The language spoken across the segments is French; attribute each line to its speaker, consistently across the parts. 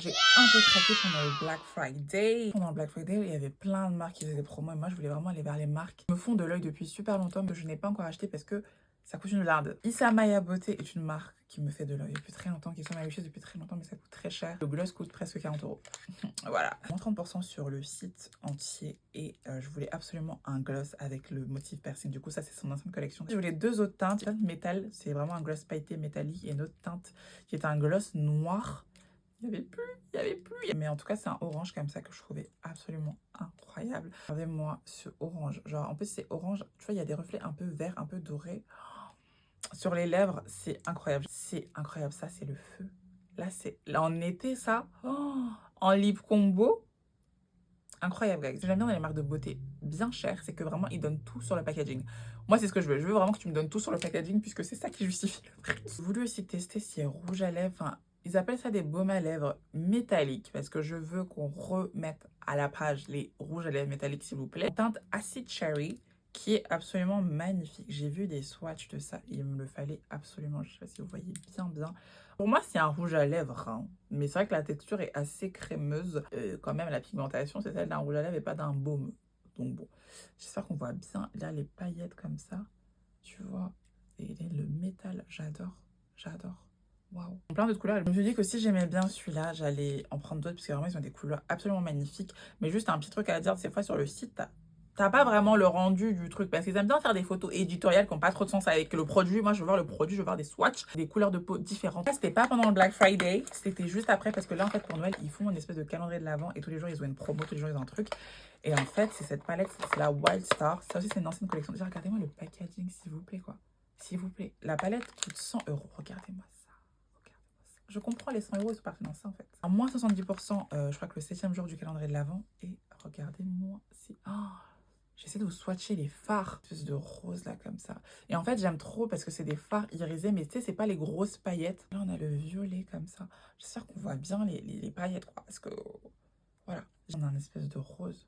Speaker 1: J'ai un peu craqué pendant le Black Friday. Pendant le Black Friday, il y avait plein de marques qui faisaient des promos et moi, je voulais vraiment aller vers les marques qui me font de l'œil depuis super longtemps, mais que je n'ai pas encore acheté parce que ça coûte une blinde. Issa Maya Beauté est une marque qui me fait de l'œil depuis très longtemps, qui est sur ma wishlist depuis très longtemps, mais ça coûte très cher. Le gloss coûte presque 40 euros. Voilà. Moins 30% sur le site entier et je voulais absolument un gloss avec le motif piercing. Du coup, ça, c'est son ancienne collection. Je voulais deux autres teintes. Teinte métal, c'est vraiment un gloss pailleté métallique et une autre teinte qui est un gloss noir. Il n'y avait plus, il n'y avait plus. Mais en tout cas, c'est un orange comme ça que je trouvais absolument incroyable. Regardez-moi ce orange. Genre, en plus, c'est orange. Tu vois, il y a des reflets un peu verts, un peu dorés. Sur les lèvres, c'est incroyable. C'est incroyable. Ça, c'est le feu. Là, c'est... Là, en été, ça. Oh, en lip combo. Incroyable, guys. Ce que j'aime bien dans les marques de beauté bien chères, c'est que vraiment, ils donnent tout sur le packaging. Moi, c'est ce que je veux. Je veux vraiment que tu me donnes tout sur le packaging puisque c'est ça qui justifie le prix. J'ai voulu aussi tester ces rouges à lèvres. Enfin, ils appellent ça des baumes à lèvres métalliques parce que je veux qu'on remette à la page les rouges à lèvres métalliques, s'il vous plaît. Teinte Acid Cherry qui est absolument magnifique. J'ai vu des swatchs de ça. Il me le fallait absolument. Je ne sais pas si vous voyez bien. Pour moi, c'est un rouge à lèvres, hein. Mais c'est vrai que la texture est assez crémeuse. Quand même, la pigmentation, c'est celle d'un rouge à lèvres et pas d'un baume. Donc bon, j'espère qu'on voit bien là les paillettes comme ça. Tu vois, et le métal, j'adore. Waouh. Plein d'autres couleurs. Je me suis dit que si j'aimais bien celui-là, j'allais en prendre d'autres parce que vraiment, ils ont des couleurs absolument magnifiques. Mais juste un petit truc à dire, ces fois sur le site, t'as pas vraiment le rendu du truc parce qu'ils aiment bien faire des photos éditoriales qui n'ont pas trop de sens avec le produit. Moi, je veux voir le produit, je veux voir des swatchs, des couleurs de peau différentes. Là, c'était pas pendant le Black Friday, c'était juste après parce que là, en fait, pour Noël, ils font une espèce de calendrier de l'avant et tous les jours, ils ont une promo, tous les jours, ils ont un truc. Et en fait, c'est cette palette, c'est la Wild Star. Ça aussi, c'est une ancienne collection. Déjà, regardez-moi le packaging, s'il vous plaît, quoi. S'il vous plaît. La palette coûte 100 euros. Regardez-moi ça. Je comprends les 100 euros, ils sont partis dans ça, en fait. À moins 70%, je crois que le 7e jour du calendrier de l'avant. Et regardez-moi, c'est... Oh, j'essaie de vous swatcher les fards, espèce de rose là comme ça. Et en fait, j'aime trop parce que c'est des fards irisés, mais tu sais, c'est pas les grosses paillettes. Là, on a le violet comme ça. J'espère qu'on voit bien les paillettes, quoi, parce que voilà. On a un espèce de rose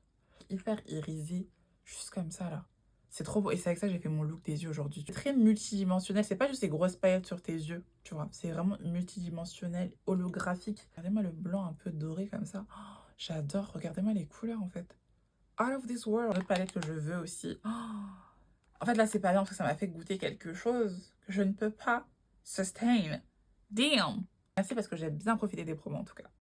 Speaker 1: hyper irisé, juste comme ça là. C'est trop beau. Et c'est avec ça que j'ai fait mon look des yeux aujourd'hui. C'est très multidimensionnel. C'est pas juste des grosses paillettes sur tes yeux, tu vois. C'est vraiment multidimensionnel, holographique. Regardez-moi le blanc un peu doré comme ça. Oh, j'adore. Regardez-moi les couleurs en fait. Out of this world. L'autre palette que je veux aussi. Oh. En fait, là, c'est pas bien parce que ça m'a fait goûter quelque chose que je ne peux pas sustain. Damn. Merci parce que j'ai bien profité des promos en tout cas.